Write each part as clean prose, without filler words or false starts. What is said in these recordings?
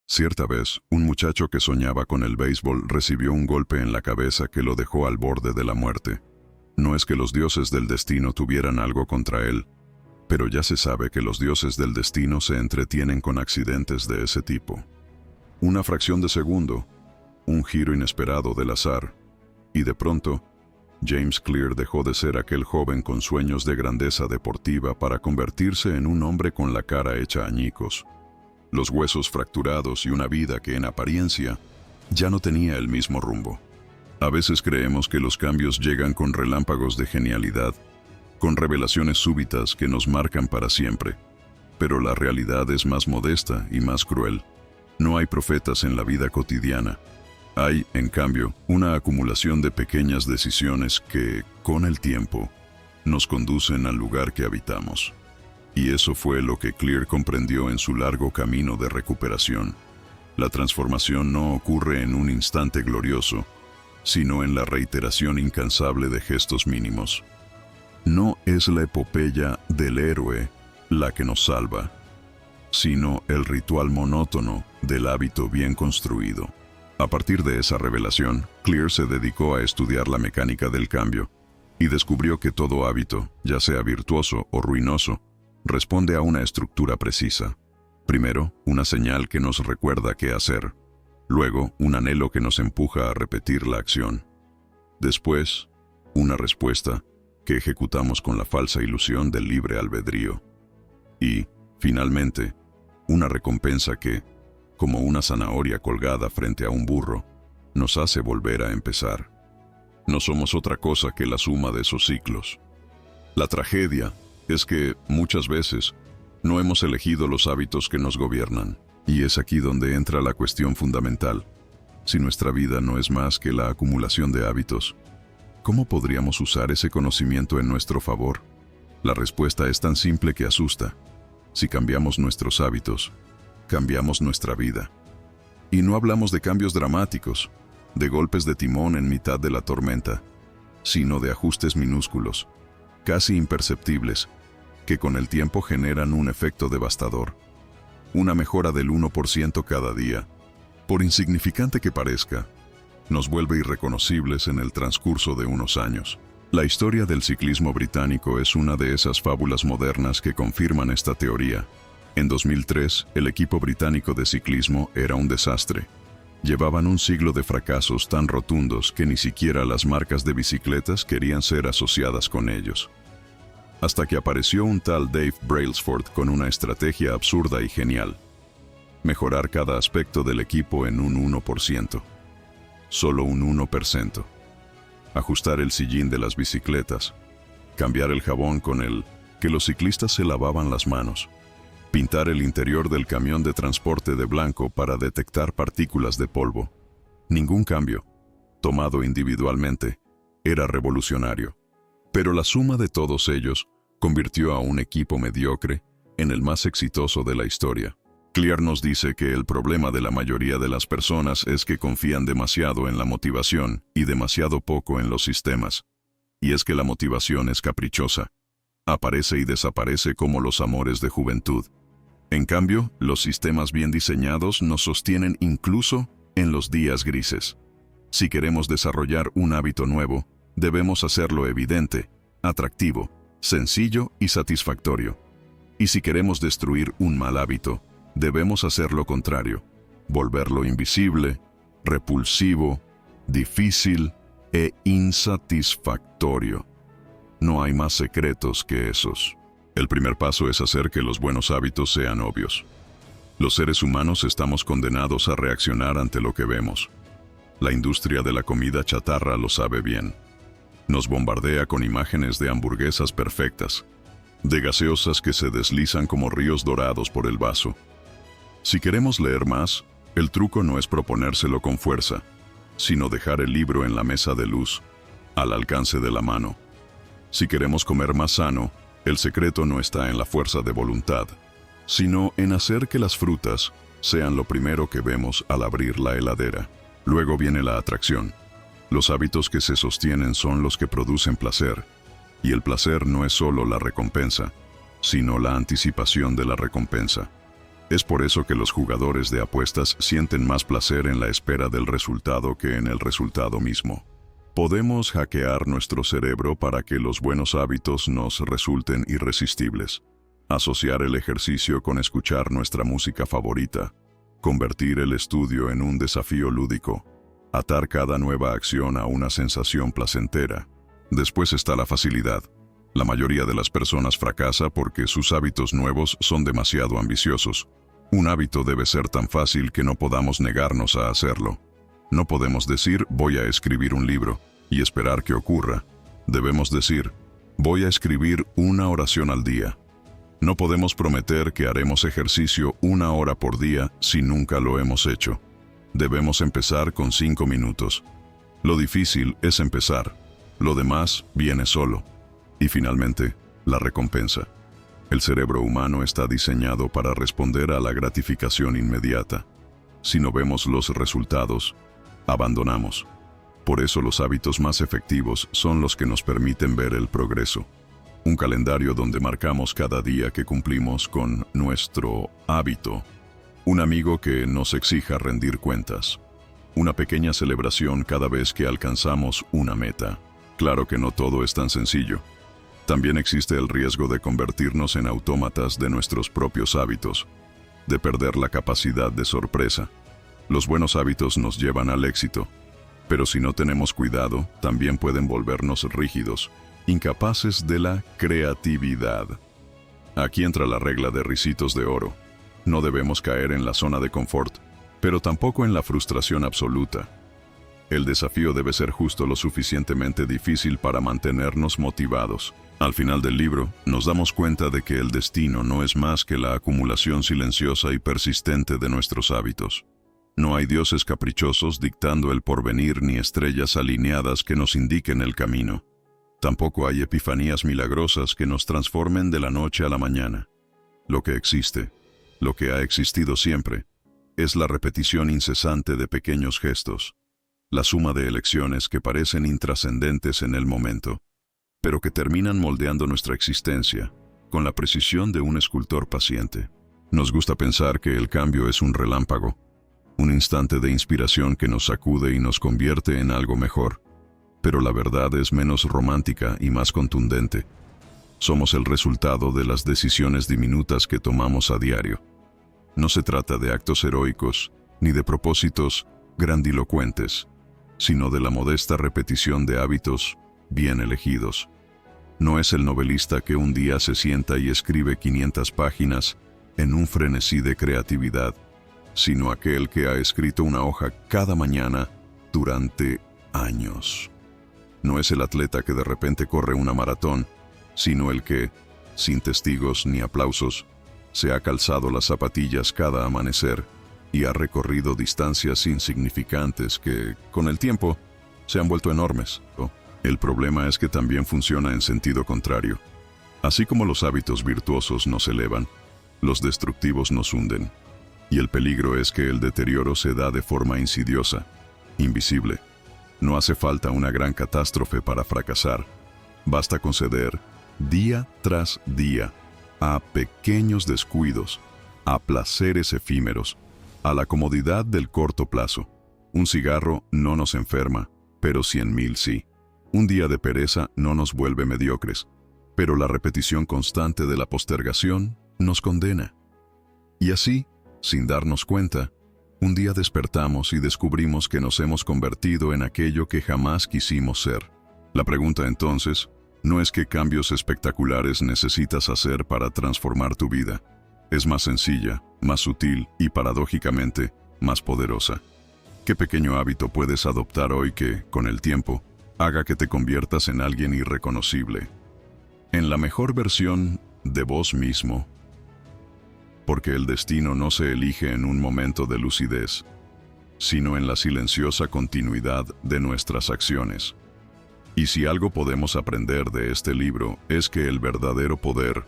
Cierta vez, un muchacho que soñaba con el béisbol recibió un golpe en la cabeza que lo dejó al borde de la muerte. No es que los dioses del destino tuvieran algo contra él, pero ya se sabe que los dioses del destino se entretienen con accidentes de ese tipo. Una fracción de segundo, un giro inesperado del azar, y de pronto, James Clear dejó de ser aquel joven con sueños de grandeza deportiva para convertirse en un hombre con la cara hecha añicos, los huesos fracturados y una vida que en apariencia ya no tenía el mismo rumbo. A veces creemos que los cambios llegan con relámpagos de genialidad, con revelaciones súbitas que nos marcan para siempre, pero la realidad es más modesta y más cruel. No hay profetas en la vida cotidiana. Hay, en cambio, una acumulación de pequeñas decisiones que, con el tiempo, nos conducen al lugar que habitamos. Y eso fue lo que Clear comprendió en su largo camino de recuperación. La transformación no ocurre en un instante glorioso, sino en la reiteración incansable de gestos mínimos. No es la epopeya del héroe la que nos salva, sino el ritual monótono del hábito bien construido. A partir de esa revelación, Clear se dedicó a estudiar la mecánica del cambio y descubrió que todo hábito, ya sea virtuoso o ruinoso, responde a una estructura precisa. Primero, una señal que nos recuerda qué hacer. Luego, un anhelo que nos empuja a repetir la acción. Después, una respuesta que ejecutamos con la falsa ilusión del libre albedrío. Y, finalmente, una recompensa que, como una zanahoria colgada frente a un burro, nos hace volver a empezar. No somos otra cosa que la suma de esos ciclos. La tragedia es que, muchas veces, no hemos elegido los hábitos que nos gobiernan, y es aquí donde entra la cuestión fundamental. Si nuestra vida no es más que la acumulación de hábitos, ¿cómo podríamos usar ese conocimiento en nuestro favor? La respuesta es tan simple que asusta. Si cambiamos nuestros hábitos, cambiamos nuestra vida. Y no hablamos de cambios dramáticos, de golpes de timón en mitad de la tormenta, sino de ajustes minúsculos, casi imperceptibles, que con el tiempo generan un efecto devastador. Una mejora del 1% cada día, por insignificante que parezca, nos vuelve irreconocibles en el transcurso de unos años. La historia del ciclismo británico es una de esas fábulas modernas que confirman esta teoría. En 2003, el equipo británico de ciclismo era un desastre. Llevaban un siglo de fracasos tan rotundos que ni siquiera las marcas de bicicletas querían ser asociadas con ellos. Hasta que apareció un tal Dave Brailsford con una estrategia absurda y genial. Mejorar cada aspecto del equipo en un 1%. Solo un 1%. Ajustar el sillín de las bicicletas. Cambiar el jabón con el que los ciclistas se lavaban las manos. Pintar el interior del camión de transporte de blanco para detectar partículas de polvo. Ningún cambio, tomado individualmente, era revolucionario. Pero la suma de todos ellos convirtió a un equipo mediocre en el más exitoso de la historia. Clear nos dice que el problema de la mayoría de las personas es que confían demasiado en la motivación y demasiado poco en los sistemas. Y es que la motivación es caprichosa. Aparece y desaparece como los amores de juventud. En cambio, los sistemas bien diseñados nos sostienen incluso en los días grises. Si queremos desarrollar un hábito nuevo, debemos hacerlo evidente, atractivo, sencillo y satisfactorio. Y si queremos destruir un mal hábito, debemos hacer lo contrario, volverlo invisible, repulsivo, difícil e insatisfactorio. No hay más secretos que esos. El primer paso es hacer que los buenos hábitos sean obvios. Los seres humanos estamos condenados a reaccionar ante lo que vemos. La industria de la comida chatarra lo sabe bien. Nos bombardea con imágenes de hamburguesas perfectas, de gaseosas que se deslizan como ríos dorados por el vaso. Si queremos leer más, el truco no es proponérselo con fuerza, sino dejar el libro en la mesa de luz, al alcance de la mano. Si queremos comer más sano, el secreto no está en la fuerza de voluntad, sino en hacer que las frutas sean lo primero que vemos al abrir la heladera. Luego viene la atracción. Los hábitos que se sostienen son los que producen placer, y el placer no es solo la recompensa, sino la anticipación de la recompensa. Es por eso que los jugadores de apuestas sienten más placer en la espera del resultado que en el resultado mismo. Podemos hackear nuestro cerebro para que los buenos hábitos nos resulten irresistibles. Asociar el ejercicio con escuchar nuestra música favorita. Convertir el estudio en un desafío lúdico. Atar cada nueva acción a una sensación placentera. Después está la facilidad. La mayoría de las personas fracasa porque sus hábitos nuevos son demasiado ambiciosos. Un hábito debe ser tan fácil que no podamos negarnos a hacerlo. No podemos decir, voy a escribir un libro, y esperar que ocurra. Debemos decir, voy a escribir una oración al día. No podemos prometer que haremos ejercicio 1 hora por día si nunca lo hemos hecho. Debemos empezar con 5 minutos. Lo difícil es empezar. Lo demás viene solo. Y finalmente, la recompensa. El cerebro humano está diseñado para responder a la gratificación inmediata. Si no vemos los resultados, abandonamos. Por eso los hábitos más efectivos son los que nos permiten ver el progreso. Un calendario donde marcamos cada día que cumplimos con nuestro hábito. Un amigo que nos exija rendir cuentas. Una pequeña celebración cada vez que alcanzamos una meta. Claro que no todo es tan sencillo. También existe el riesgo de convertirnos en autómatas de nuestros propios hábitos, de perder la capacidad de sorpresa. Los buenos hábitos nos llevan al éxito, pero si no tenemos cuidado, también pueden volvernos rígidos, incapaces de la creatividad. Aquí entra la regla de ricitos de oro. No debemos caer en la zona de confort, pero tampoco en la frustración absoluta. El desafío debe ser justo lo suficientemente difícil para mantenernos motivados. Al final del libro, nos damos cuenta de que el destino no es más que la acumulación silenciosa y persistente de nuestros hábitos. No hay dioses caprichosos dictando el porvenir ni estrellas alineadas que nos indiquen el camino. Tampoco hay epifanías milagrosas que nos transformen de la noche a la mañana. Lo que existe, lo que ha existido siempre, es la repetición incesante de pequeños gestos, la suma de elecciones que parecen intrascendentes en el momento, pero que terminan moldeando nuestra existencia con la precisión de un escultor paciente. Nos gusta pensar que el cambio es un relámpago, un instante de inspiración que nos sacude y nos convierte en algo mejor, pero la verdad es menos romántica y más contundente. Somos el resultado de las decisiones diminutas que tomamos a diario. No se trata de actos heroicos ni de propósitos grandilocuentes, sino de la modesta repetición de hábitos bien elegidos. No es el novelista que un día se sienta y escribe 500 páginas en un frenesí de creatividad, sino aquel que ha escrito una hoja cada mañana durante años. No es el atleta que de repente corre una maratón, sino el que, sin testigos ni aplausos, se ha calzado las zapatillas cada amanecer y ha recorrido distancias insignificantes que, con el tiempo, se han vuelto enormes. El problema es que también funciona en sentido contrario. Así como los hábitos virtuosos nos elevan, los destructivos nos hunden. Y el peligro es que el deterioro se da de forma insidiosa, invisible. No hace falta una gran catástrofe para fracasar. Basta conceder, día tras día, a pequeños descuidos, a placeres efímeros, a la comodidad del corto plazo. Un cigarro no nos enferma, pero 100,000 sí. Un día de pereza no nos vuelve mediocres, pero la repetición constante de la postergación nos condena. Y así, sin darnos cuenta, un día despertamos y descubrimos que nos hemos convertido en aquello que jamás quisimos ser. La pregunta entonces no es qué cambios espectaculares necesitas hacer para transformar tu vida. Es más sencilla, más sutil y, paradójicamente, más poderosa. ¿Qué pequeño hábito puedes adoptar hoy que, con el tiempo, haga que te conviertas en alguien irreconocible? En la mejor versión de vos mismo. Porque el destino no se elige en un momento de lucidez, sino en la silenciosa continuidad de nuestras acciones. Y si algo podemos aprender de este libro es que el verdadero poder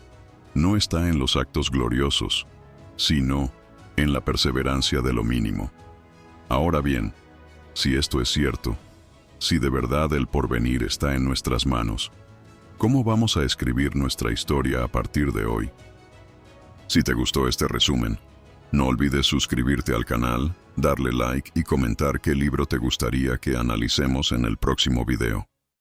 no está en los actos gloriosos, sino en la perseverancia de lo mínimo. Ahora bien, si esto es cierto, si de verdad el porvenir está en nuestras manos, ¿cómo vamos a escribir nuestra historia a partir de hoy? Si te gustó este resumen, No olvides suscribirte al canal, darle like y comentar qué libro te gustaría que analicemos en el próximo video.